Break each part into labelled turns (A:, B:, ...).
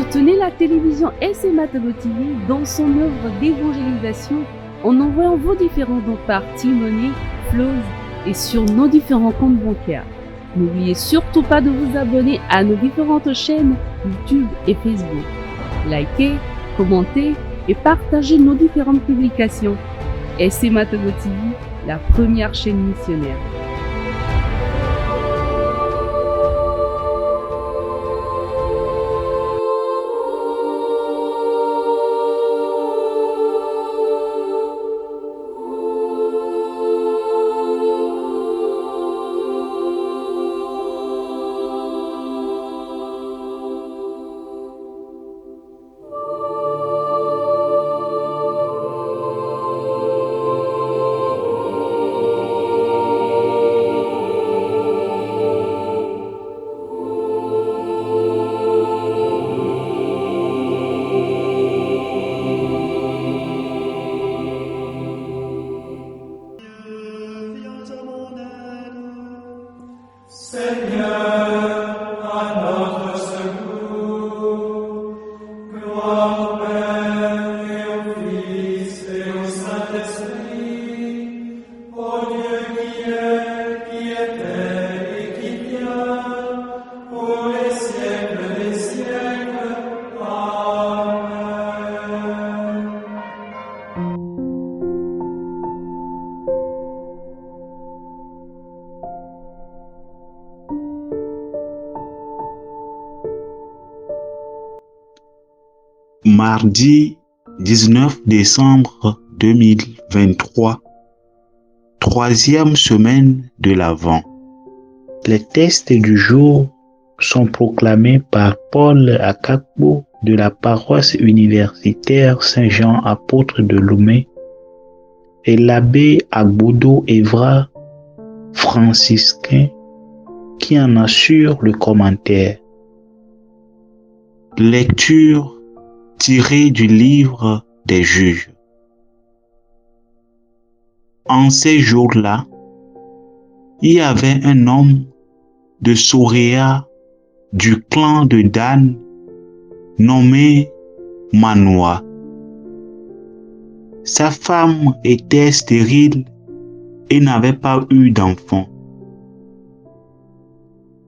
A: Soutenez la télévision SMA TV dans son œuvre d'évangélisation en envoyant vos différents dons par T-Money, Flows et sur nos différents comptes bancaires. N'oubliez surtout pas de vous abonner à nos différentes chaînes YouTube et Facebook. Likez, commentez et partagez nos différentes publications. SMA TV, la première chaîne missionnaire.
B: Mardi 19 décembre 2023, troisième semaine de l'Avent. Les textes du jour sont proclamés par Paul Akakpo de la paroisse universitaire Saint-Jean apôtre de Lomé et l'abbé Agbodo Evra, franciscain, qui en assure le commentaire. Lecture tiré du livre des Juges. En ces jours-là, il y avait un homme de Soréa du clan de Dan nommé Manoah. Sa femme était stérile et n'avait pas eu d'enfant.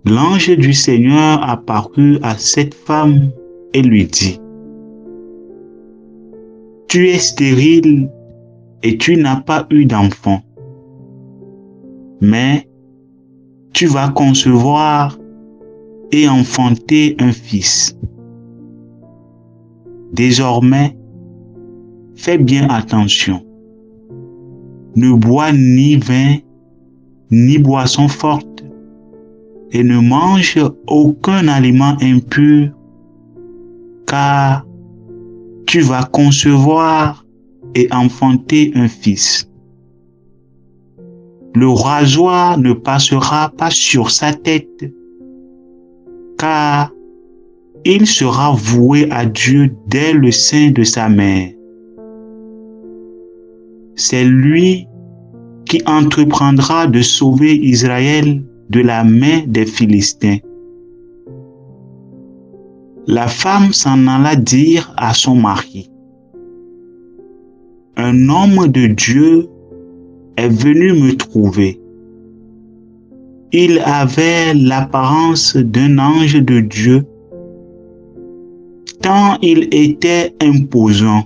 B: L'ange du Seigneur apparut à cette femme et lui dit: Tu es stérile et tu n'as pas eu d'enfant, mais tu vas concevoir et enfanter un fils. Désormais, fais bien attention. Ne bois ni vin, ni boisson forte, et ne mange aucun aliment impur, car tu vas concevoir et enfanter un fils. Le rasoir ne passera pas sur sa tête, car il sera voué à Dieu dès le sein de sa mère. C'est lui qui entreprendra de sauver Israël de la main des Philistins. La femme s'en alla dire à son mari: Un homme de Dieu est venu me trouver. Il avait l'apparence d'un ange de Dieu, tant il était imposant.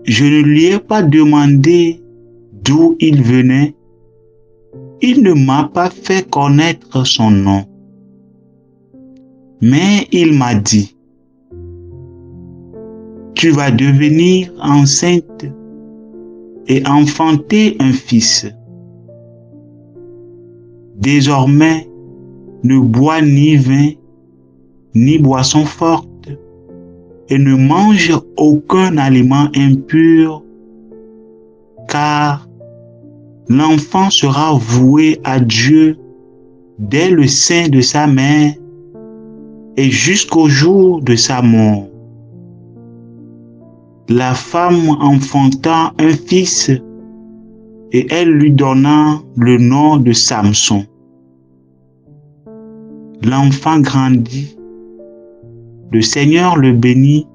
B: Je ne lui ai pas demandé d'où il venait. Il ne m'a pas fait connaître son nom. Mais il m'a dit: Tu vas devenir enceinte et enfanter un fils. Désormais, ne bois ni vin, ni boisson forte, et ne mange aucun aliment impur, car l'enfant sera voué à Dieu dès le sein de sa mère et jusqu'au jour de sa mort. La femme enfanta un fils et elle lui donna le nom de Samson. L'enfant grandit Le Seigneur le bénit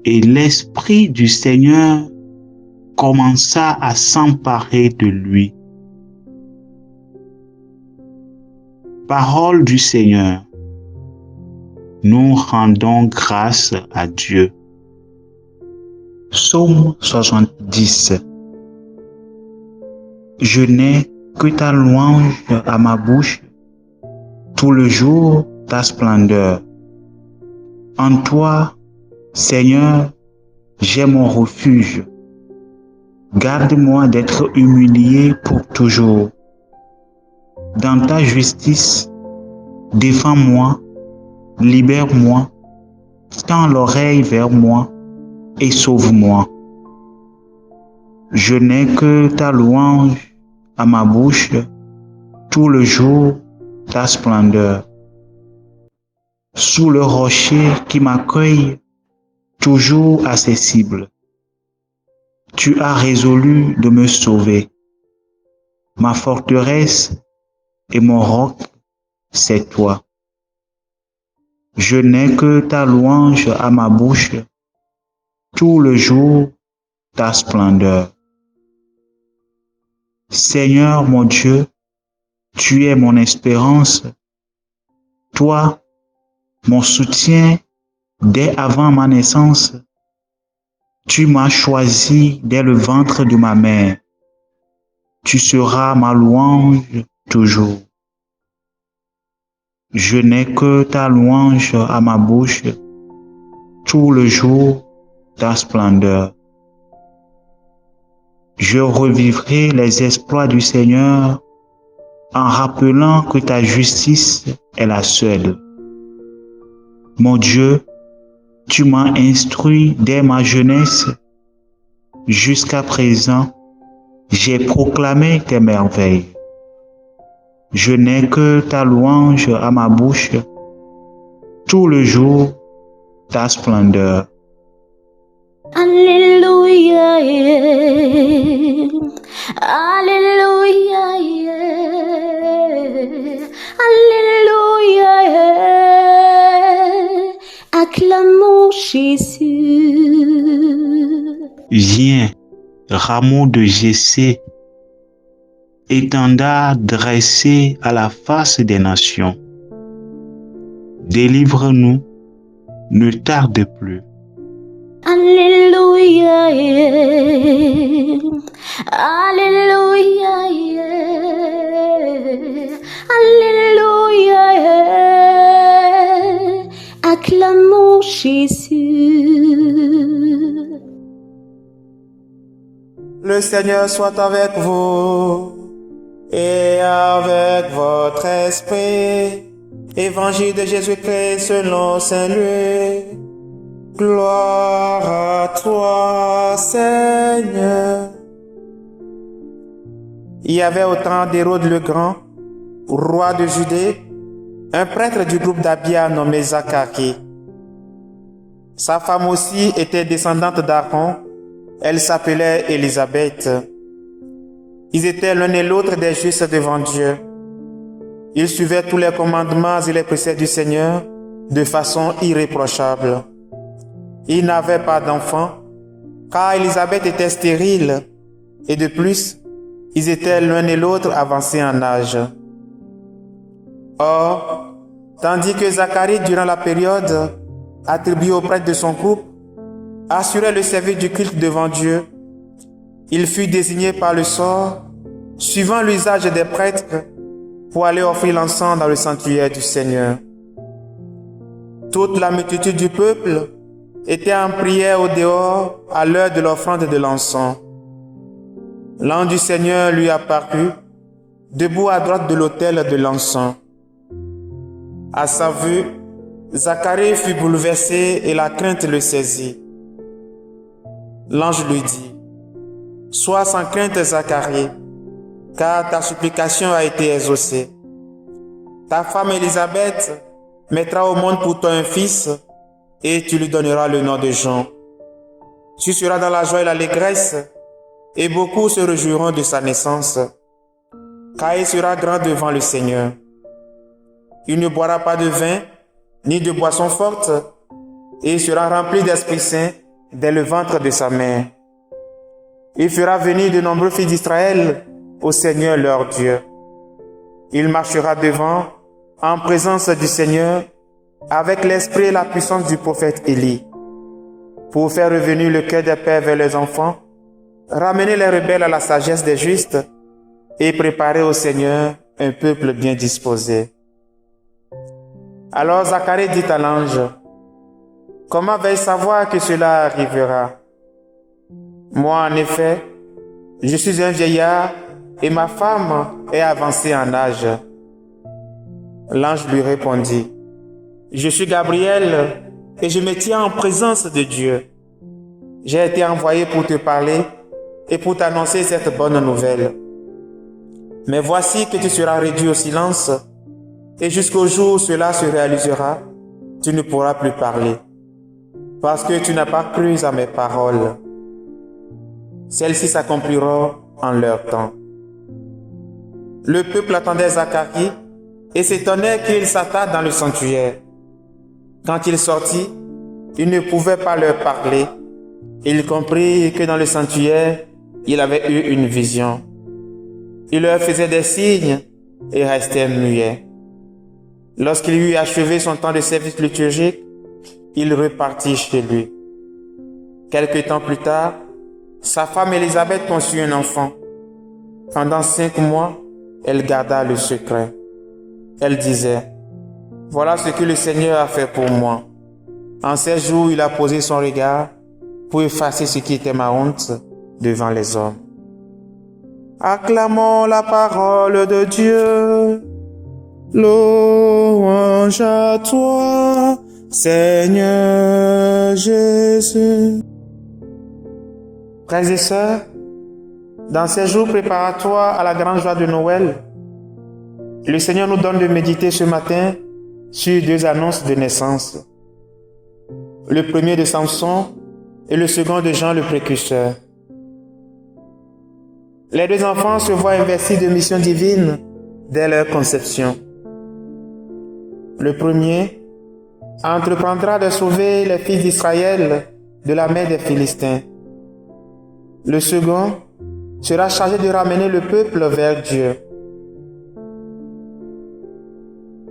B: et l'Esprit du Seigneur commença à s'emparer de lui. Parole du Seigneur. Nous rendons grâce à Dieu. Psaume 70. Je n'ai que ta louange à ma bouche, tout le jour ta splendeur. En toi, Seigneur, j'ai mon refuge. Garde-moi d'être humilié pour toujours. Dans ta justice, défends-moi, libère-moi, tends l'oreille vers moi et sauve-moi. Je n'ai que ta louange à ma bouche, tout le jour ta splendeur. Sous le rocher qui m'accueille, toujours accessible, tu as résolu de me sauver. Ma forteresse et mon roc, c'est toi. Je n'ai que ta louange à ma bouche, tout le jour ta splendeur. Seigneur mon Dieu, tu es mon espérance, toi, mon soutien dès avant ma naissance. Tu m'as choisi dès le ventre de ma mère. Tu seras ma louange toujours. Je n'ai que ta louange à ma bouche, tout le jour ta splendeur. Je revivrai les exploits du Seigneur en rappelant que ta justice est la seule. Mon Dieu, tu m'as instruit dès ma jeunesse. Jusqu'à présent, j'ai proclamé tes merveilles. Je n'ai que ta louange à ma bouche, tout le jour ta splendeur.
C: Alléluia, yeah. Alléluia, yeah. Alléluia, yeah. Acclamons Jésus.
B: Viens, rameau de Jessé, étendard dressé à la face des nations. Délivre-nous, ne tarde plus.
C: Alléluia, yeah. Alléluia, yeah. Alléluia, yeah. Acclamons Jésus.
D: Le Seigneur soit avec vous et avec votre esprit. Évangile de Jésus-Christ selon Saint Luc. Gloire à toi, Seigneur. Il y avait au temps d'Hérode le Grand, roi de Judée, un prêtre du groupe d'Abia nommé Zacharie. Sa femme aussi était descendante d'Aaron. Elle s'appelait Élisabeth. Ils étaient l'un et l'autre des justes devant Dieu. Ils suivaient tous les commandements et les préceptes du Seigneur de façon irréprochable. Ils n'avaient pas d'enfants, car Élisabeth était stérile, et de plus, ils étaient l'un et l'autre avancés en âge. Or, tandis que Zacharie, durant la période attribuée au prêtre de son groupe, assurait le service du culte devant Dieu, il fut désigné par le sort, suivant l'usage des prêtres, pour aller offrir l'encens dans le sanctuaire du Seigneur. Toute la multitude du peuple était en prière au dehors à l'heure de l'offrande de l'encens. L'ange du Seigneur lui apparut, debout à droite de l'autel de l'encens. À sa vue, Zacharie fut bouleversé et la crainte le saisit. L'ange lui dit: « Sois sans crainte, Zacharie, car ta supplication a été exaucée. Ta femme Élisabeth mettra au monde pour toi un fils, et tu lui donneras le nom de Jean. Tu seras dans la joie et l'allégresse, et beaucoup se réjouiront de sa naissance, car il sera grand devant le Seigneur. Il ne boira pas de vin, ni de boisson forte, et il sera rempli d'Esprit Saint dès le ventre de sa mère. Il fera venir de nombreux fils d'Israël au Seigneur leur Dieu. Il marchera devant, en présence du Seigneur, avec l'esprit et la puissance du prophète Élie, pour faire revenir le cœur des pères vers les enfants, ramener les rebelles à la sagesse des justes et préparer au Seigneur un peuple bien disposé. Alors Zacharie dit à l'ange, « Comment vais-je savoir que cela arrivera? Moi, en effet, je suis un vieillard et ma femme est avancée en âge. » L'ange lui répondit, « Je suis Gabriel et je me tiens en présence de Dieu. J'ai été envoyé pour te parler et pour t'annoncer cette bonne nouvelle. Mais voici que tu seras réduit au silence et jusqu'au jour où cela se réalisera, tu ne pourras plus parler, parce que tu n'as pas cru à mes paroles. Celles-ci s'accompliront en leur temps. » Le peuple attendait Zacharie et s'étonnait qu'il s'attarde dans le sanctuaire. Quand il sortit, il ne pouvait pas leur parler. Il comprit que dans le sanctuaire, il avait eu une vision. Il leur faisait des signes et restait muet. Lorsqu'il eut achevé son temps de service liturgique, il repartit chez lui. Quelque temps plus tard, sa femme Élisabeth conçut un enfant. Pendant 5 mois, elle garda le secret. Elle disait, « Voilà ce que le Seigneur a fait pour moi. En ces jours, il a posé son regard pour effacer ce qui était ma honte devant les hommes. » Acclamons la parole de Dieu. Louange à toi, Seigneur Jésus. Frères et sœurs, dans ces jours préparatoires à la grande joie de Noël, le Seigneur nous donne de méditer ce matin sur 2 annonces de naissance. Le premier de Samson et le second de Jean le Précurseur. Les 2 enfants se voient investis de missions divines dès leur conception. Le premier entreprendra de sauver les fils d'Israël de la main des Philistins. Le second sera chargé de ramener le peuple vers Dieu.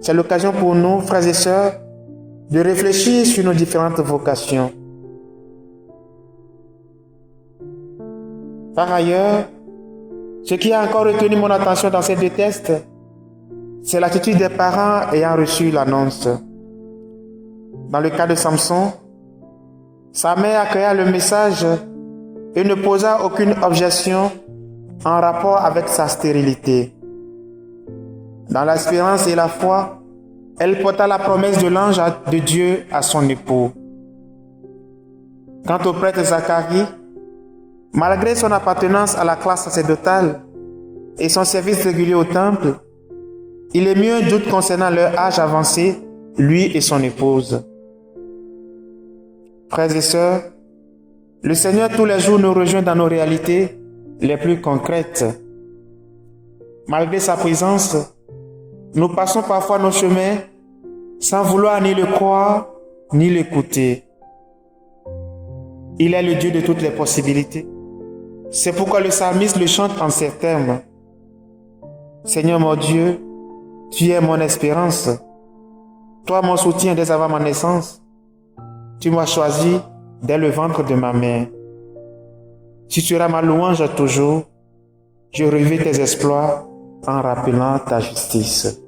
D: C'est l'occasion pour nous, frères et sœurs, de réfléchir sur nos différentes vocations. Par ailleurs, ce qui a encore retenu mon attention dans ces 2 textes, c'est l'attitude des parents ayant reçu l'annonce. Dans le cas de Samson, sa mère accueilla le message et ne posa aucune objection en rapport avec sa stérilité. Dans l'espérance et la foi, elle porta la promesse de l'ange de Dieu à son époux. Quant au prêtre Zacharie, malgré son appartenance à la classe sacerdotale et son service régulier au temple, il est mis un doute concernant leur âge avancé, lui et son épouse. Frères et sœurs, le Seigneur tous les jours nous rejoint dans nos réalités les plus concrètes. Malgré sa présence, nous passons parfois nos chemins sans vouloir ni le croire ni l'écouter. Il est le Dieu de toutes les possibilités. C'est pourquoi le psalmiste le chante en ces termes. Seigneur mon Dieu, tu es mon espérance. Toi mon soutien dès avant ma naissance. Tu m'as choisi dès le ventre de ma mère. Tu seras ma louange toujours. Je revais tes exploits en rappelant ta justice.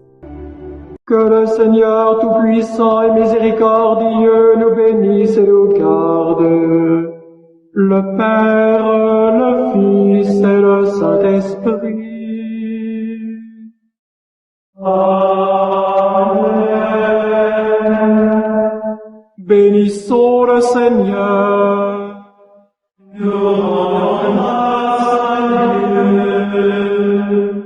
E: Que le Seigneur Tout-Puissant et Miséricordieux nous bénisse et nous garde. Le Père, le Fils et le Saint-Esprit. Amen. Bénissons le Seigneur. Nous rendons grâce à Dieu.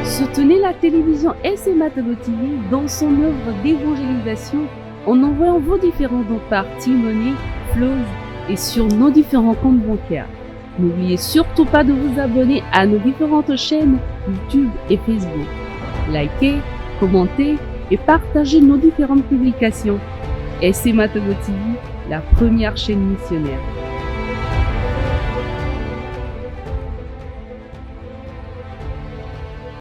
A: Soutenez la télévision SMATADO TV dans son œuvre d'évangélisation en envoyant vos différents dons par Timoney, Flows et sur nos différents comptes bancaires. N'oubliez surtout pas de vous abonner à nos différentes chaînes YouTube et Facebook. Likez, commentez et partagez nos différentes publications. SC Matogo TV, la première chaîne missionnaire.